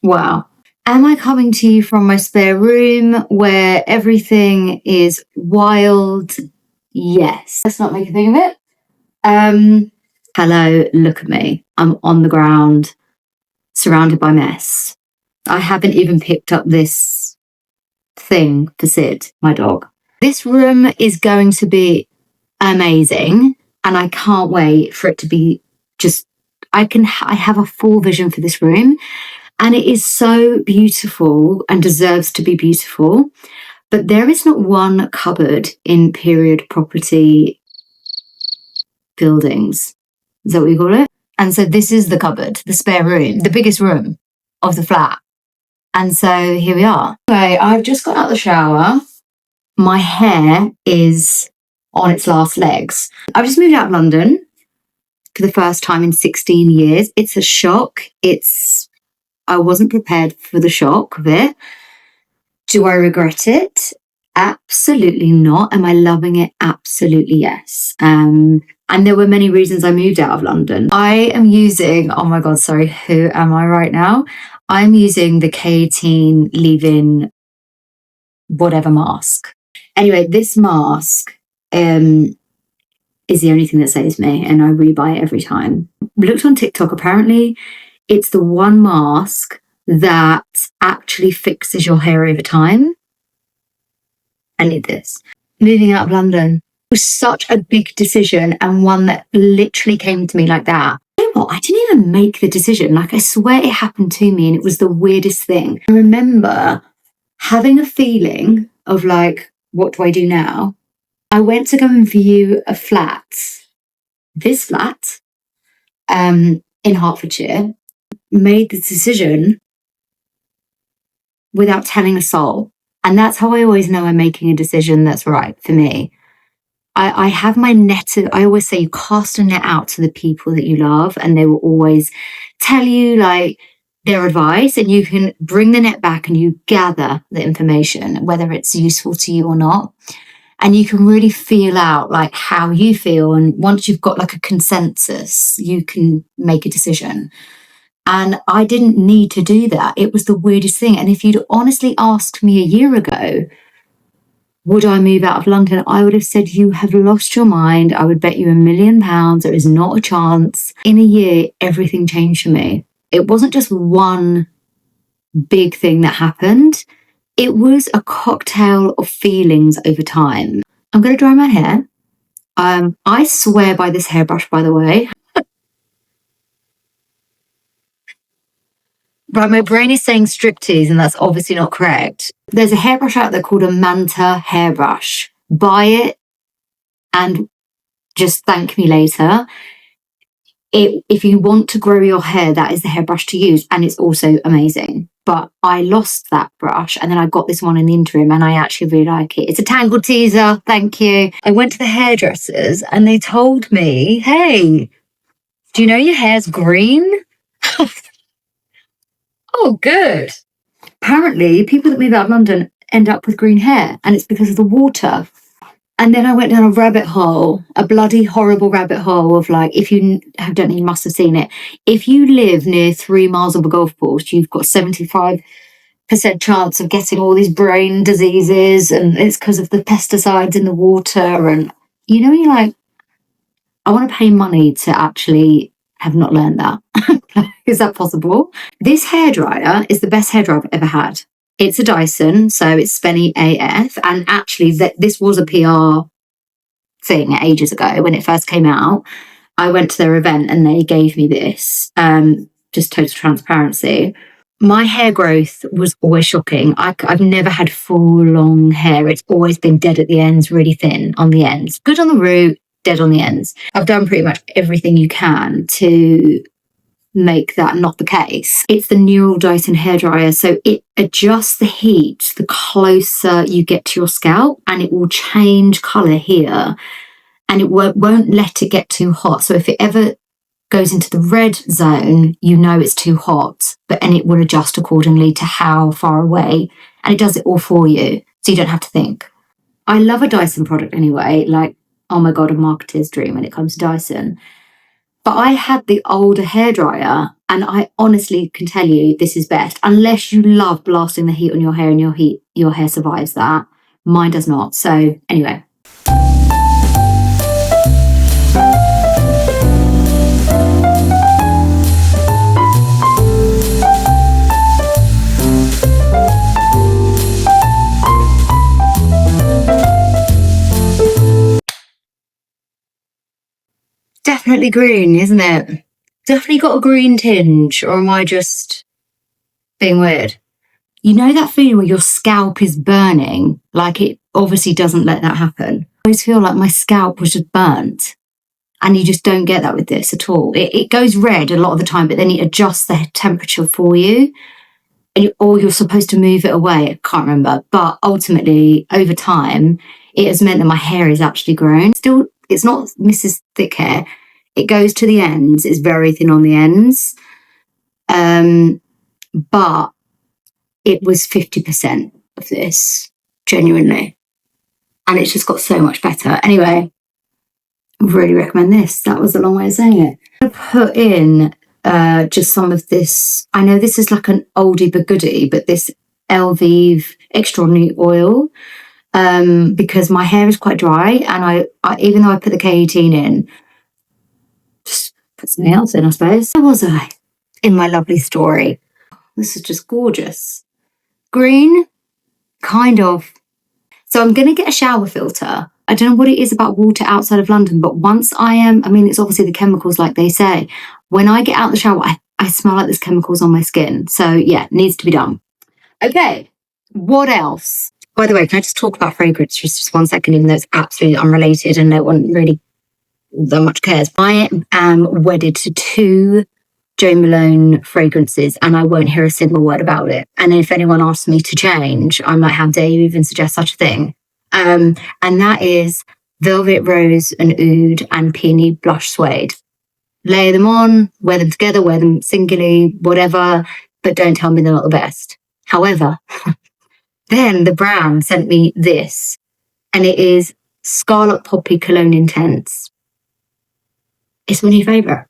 Wow. Am I coming to you from my spare room where everything is wild? Yes. Let's not make a thing of it. Hello, look at me. I'm on the ground, surrounded by mess. I haven't even picked up this thing for Sid, my dog. This room is going to be amazing, and I can't wait for it to be just, I have a full vision for this room, and it is so beautiful and deserves to be beautiful. But there is not one cupboard in period property buildings. Is that what you call it? And so this is the cupboard, the spare room, the biggest room of the flat. And so here we are. Okay, I've just got out of the shower. My hair is on its last legs. I've just moved out of London for the first time in 16 years. It's a shock. I wasn't prepared for the shock of it. Do I regret it? Absolutely not. Am I loving it? Absolutely yes. And there were many reasons I moved out of London. I am using, oh my God, sorry, who am I right now? I'm using the K18 leave-in whatever mask. Anyway, this mask is the only thing that saves me, and I rebuy it every time. Looked on TikTok, apparently it's the one mask that actually fixes your hair over time. I need this. Moving out of London was such a big decision, and one that literally came to me like that. You know what? I didn't even make the decision. Like, I swear it happened to me, and it was the weirdest thing. I remember having a feeling of like, what do I do now? I went to go and view a flat, this flat, in Hertfordshire, made the decision without telling a soul. And that's how I always know I'm making a decision that's right for me. I have my net. I always say you cast a net out to the people that you love, and they will always tell you like their advice, and you can bring the net back and you gather the information, whether it's useful to you or not. And you can really feel out like how you feel. And once you've got like a consensus, you can make a decision. And I didn't need to do that. It was the weirdest thing. And if you'd honestly asked me a year ago, would I move out of London? I would have said, you have lost your mind. I would bet you £1 million. There is not a chance. In a year, everything changed for me. It wasn't just one big thing that happened. It was a cocktail of feelings over time. I'm going to dry my hair. I swear by this hairbrush, by the way. Right, my brain is saying striptease, and that's obviously not correct. There's a hairbrush out there called a Manta hairbrush. Buy it and just thank me later. If you want to grow your hair, that is the hairbrush to use, and it's also amazing. But I lost that brush, and then I got this one in the interim, and I actually really like it. It's a Tangle Teaser, thank you. I went to the hairdressers, and they told me, hey, do you know your hair's green? Oh, good. Apparently, people that move out of London end up with green hair, and it's because of the water. And then I went down a rabbit hole, a bloody horrible rabbit hole of like, if you don't, you must have seen it. If you live near 3 miles of a golf course, you've got 75% chance of getting all these brain diseases, and it's because of the pesticides in the water. And you know, you're like, I want to pay money to actually have not learned that. Is that possible? This hairdryer is the best hairdryer I've ever had. It's a Dyson, so it's spenny AF. And actually, this was a PR thing ages ago when it first came out. I went to their event and they gave me this, just total transparency. My hair growth was always shocking. I've never had full long hair. It's always been dead at the ends, really thin on the ends. Good on the root, dead on the ends. I've done pretty much everything you can to make that not the case. It's the Neural Dyson hairdryer, so it adjusts the heat the closer you get to your scalp, and it will change colour here, and it won't let it get too hot. So if it ever goes into the red zone, you know it's too hot, and it will adjust accordingly to how far away, and it does it all for you, so you don't have to think. I love a Dyson product anyway, like, oh my God, a marketer's dream when it comes to Dyson. But I had the older hairdryer, And I honestly can tell you this is best, unless you love blasting the heat on your hair and your hair survives that. Mine does not. So anyway. Definitely green, isn't it? Definitely got a green tinge, or am I just being weird? You know that feeling where your scalp is burning? Like, it obviously doesn't let that happen. I always feel like my scalp was just burnt. And you just don't get that with this at all. It goes red a lot of the time, but then it adjusts the temperature for you. Or you're supposed to move it away. I can't remember. But ultimately, over time, it has meant that my hair is actually grown. Still, it's not Mrs. Thick hair. It goes to the ends. It's very thin on the ends. But it was 50% of this, genuinely. And it's just got so much better. Anyway, I really recommend this. That was a long way of saying it. I'm going to put in just some of this. I know this is like an oldie but goodie, but this Elvive Extraordinary Oil, because my hair is quite dry, and I even though I put the K18 in, just put something else in, I suppose. Where was I in my lovely story? This is just gorgeous. Green, kind of. So I'm going to get a shower filter. I don't know what it is about water outside of London, but once it's obviously the chemicals, like they say. When I get out of the shower, I smell like there's chemicals on my skin. So yeah, needs to be done. Okay, what else? By the way, can I just talk about fragrance just 1 second, even though it's absolutely unrelated and no one really that much cares. I am wedded to 2 Jo Malone fragrances, and I won't hear a single word about it. And if anyone asks me to change, I'm like, how dare you even suggest such a thing? And that is Velvet Rose and Oud and Peony Blush Suede. Layer them on, wear them together, wear them singly, whatever, but don't tell me they're not the best. However, then the brand sent me this, and it is Scarlet Poppy Cologne Intense. It's my new favourite.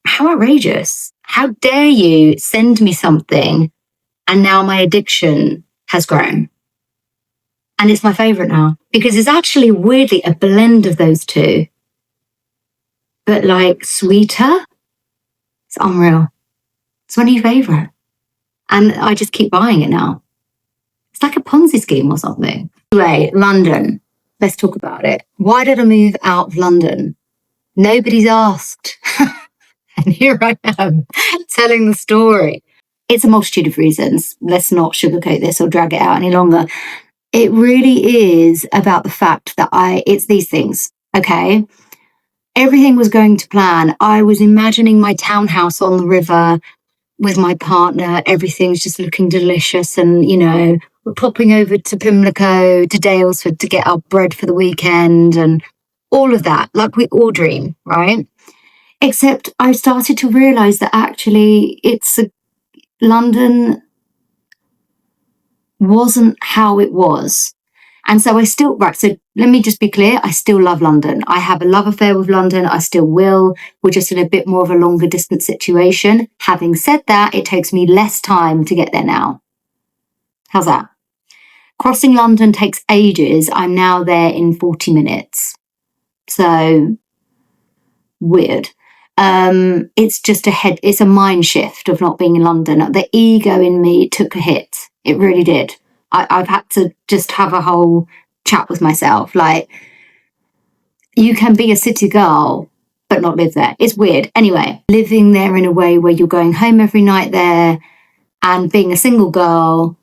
How outrageous. How dare you send me something and now my addiction has grown. And it's my favourite now, because it's actually weirdly a blend of those two, but like sweeter. It's unreal. It's my new favourite. And I just keep buying it now. It's like a Ponzi scheme or something. Anyway, London. Let's talk about it. Why did I move out of London? Nobody's asked. And here I am telling the story. It's a multitude of reasons. Let's not sugarcoat this or drag it out any longer. It really is about the fact that it's these things, okay? Everything was going to plan. I was imagining my townhouse on the river with my partner. Everything's just looking delicious. And, we're popping over to Pimlico, to Dalesford to get our bread for the weekend and all of that, like we all dream, right? Except I started to realise that actually London wasn't how it was. And so so let me just be clear, I still love London. I have a love affair with London. I still will. We're just in a bit more of a longer distance situation. Having said that, it takes me less time to get there now. How's that? Crossing London takes ages. I'm now there in 40 minutes. So weird. It's just it's a mind shift of not being in London. The ego in me took a hit. It really did. I've had to just have a whole chat with myself. Like, you can be a city girl, but not live there. It's weird. Anyway, living there in a way where you're going home every night there and being a single girl,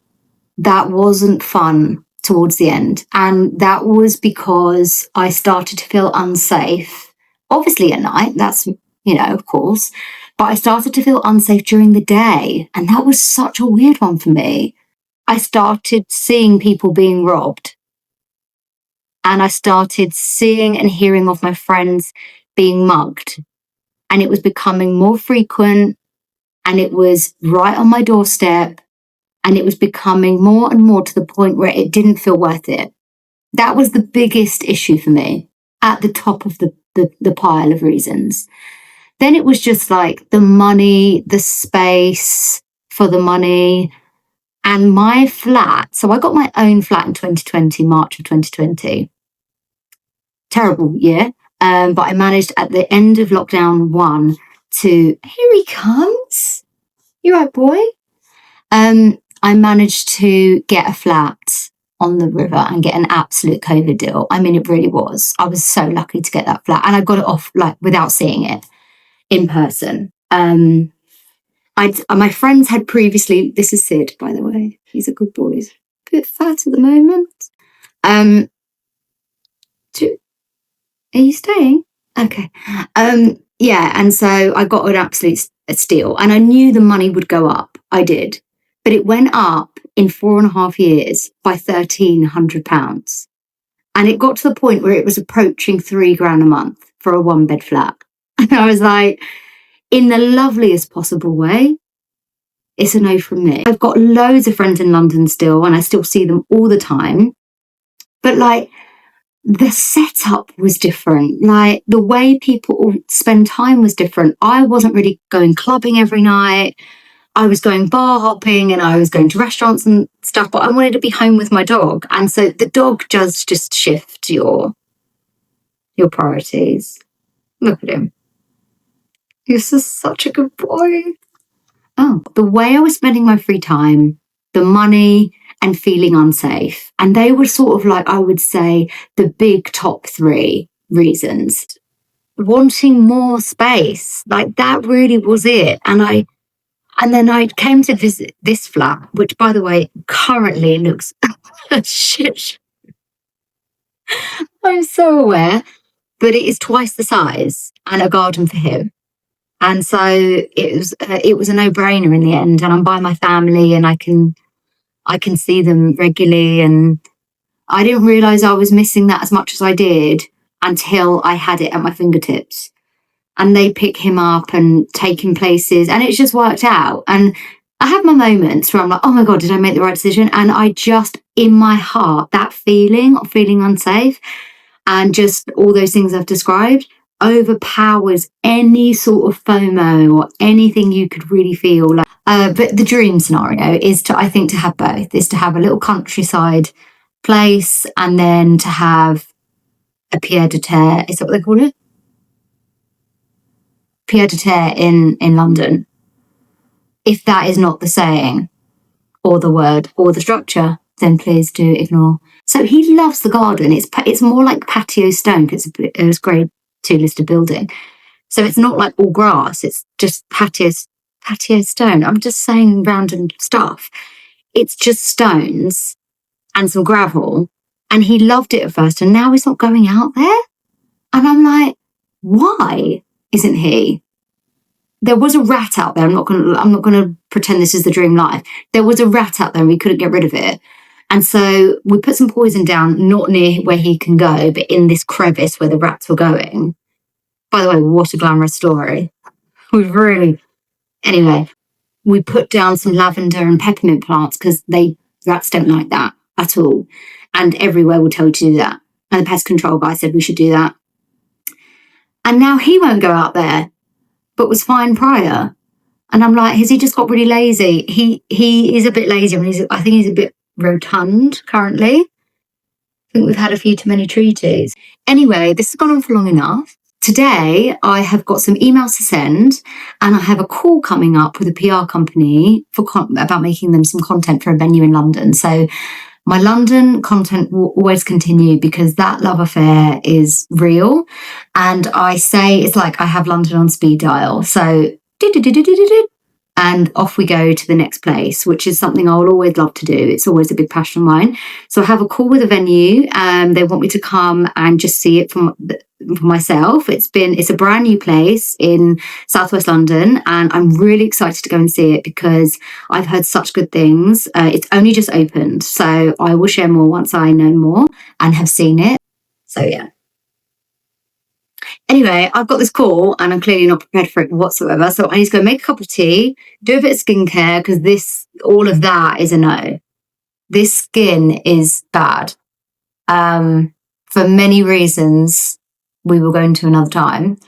that wasn't fun towards the end. And that was because I started to feel unsafe. Obviously at night, that's, of course. But I started to feel unsafe during the day. And that was such a weird one for me. I started seeing people being robbed. And I started seeing and hearing of my friends being mugged. And it was becoming more frequent. And it was right on my doorstep. And it was becoming more and more to the point where it didn't feel worth it. That was the biggest issue for me, at the top of the pile of reasons. Then it was just like the money, the space for the money, and my flat. So I got my own flat in 2020, March of 2020. Terrible year. But I managed at the end of lockdown 1 to, here he comes. You right, boy? I managed to get a flat on the river and get an absolute COVID deal. I mean, it really was. I was so lucky to get that flat, and I got it off like without seeing it in person. My friends had previously. This is Sid, by the way. He's a good boy. He's a bit fat at the moment. Are you staying? Okay. Yeah, and so I got an absolute steal, and I knew the money would go up. I did, but it went up in 4.5 years by £1,300, and it got to the point where it was approaching £3,000 a month for a 1-bed flat. And I was like, in the loveliest possible way, it's a no from me. I've got loads of friends in London still, and I still see them all the time, but like, the setup was different. Like, the way people spend time was different. I wasn't really going clubbing every night. I was going bar hopping and I was going to restaurants and stuff, but I wanted to be home with my dog. And so the dog does just shift your priorities. Look at him. He's just such a good boy. Oh, the way I was spending my free time, the money, and feeling unsafe. And they were sort of like, I would say, the big top 3 reasons. Wanting more space, like that really was it. And then I came to visit this flat, which, by the way, currently looks shit. I'm so aware, but it is twice the size and a garden for him. And so it was a no-brainer in the end. And I'm by my family, and I can see them regularly, and I didn't realise I was missing that as much as I did until I had it at my fingertips. And they pick him up and take him places, and it's just worked out. And I have my moments where I'm like, oh my God, did I make the right decision? And I just, in my heart, that feeling of feeling unsafe and just all those things I've described overpowers any sort of FOMO or anything you could really feel like. But the dream scenario is to have both, is to have a little countryside place and then to have a pied de terre. Is that what they call it? Pied de terre in London. If that is not the saying or the word or the structure, then please do ignore. So he loves the garden. It's more like patio stone because it's a grade 2 listed building. So it's not like all grass. It's just patio stone. I'm just saying random stuff. It's just stones and some gravel. And he loved it at first, and now he's not going out there. And I'm like, why isn't he? There was a rat out there. I'm not gonna pretend this is the dream life. There was a rat out there and we couldn't get rid of it. And so we put some poison down, not near where he can go, but in this crevice where the rats were going. By the way, what a glamorous story. Anyway, we put down some lavender and peppermint plants because rats don't like that at all. And everywhere will tell you to do that. And the pest control guy said we should do that. And now he won't go out there, but was fine prior. And I'm like, has he just got really lazy? He is a bit lazy. I think he's a bit rotund currently. I think we've had a few too many treaties. Anyway, this has gone on for long enough. Today, I have got some emails to send, and I have a call coming up with a PR company about making them some content for a venue in London. So my London content will always continue because that love affair is real. And I say it's like I have London on speed dial. So and off we go to the next place, which is something I will always love to do. It's always a big passion of mine. So I have a call with a venue, and they want me to come and just see it for myself. It's a brand new place in southwest London, and I'm really excited to go and see it because I've heard such good things. It's only just opened, so I will share more once I know more and have seen it. So yeah. Anyway, I've got this call and I'm clearly not prepared for it whatsoever. So I need to go make a cup of tea, do a bit of skincare because all of that is a no. This skin is bad. For many reasons we will go into another time.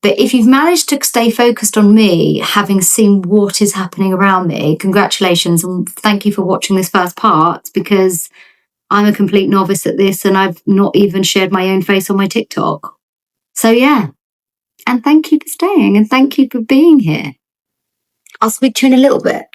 But if you've managed to stay focused on me, having seen what is happening around me, congratulations, and thank you for watching this first part, because I'm a complete novice at this and I've not even shared my own face on my TikTok. So yeah, and thank you for staying and thank you for being here. I'll speak to you in a little bit.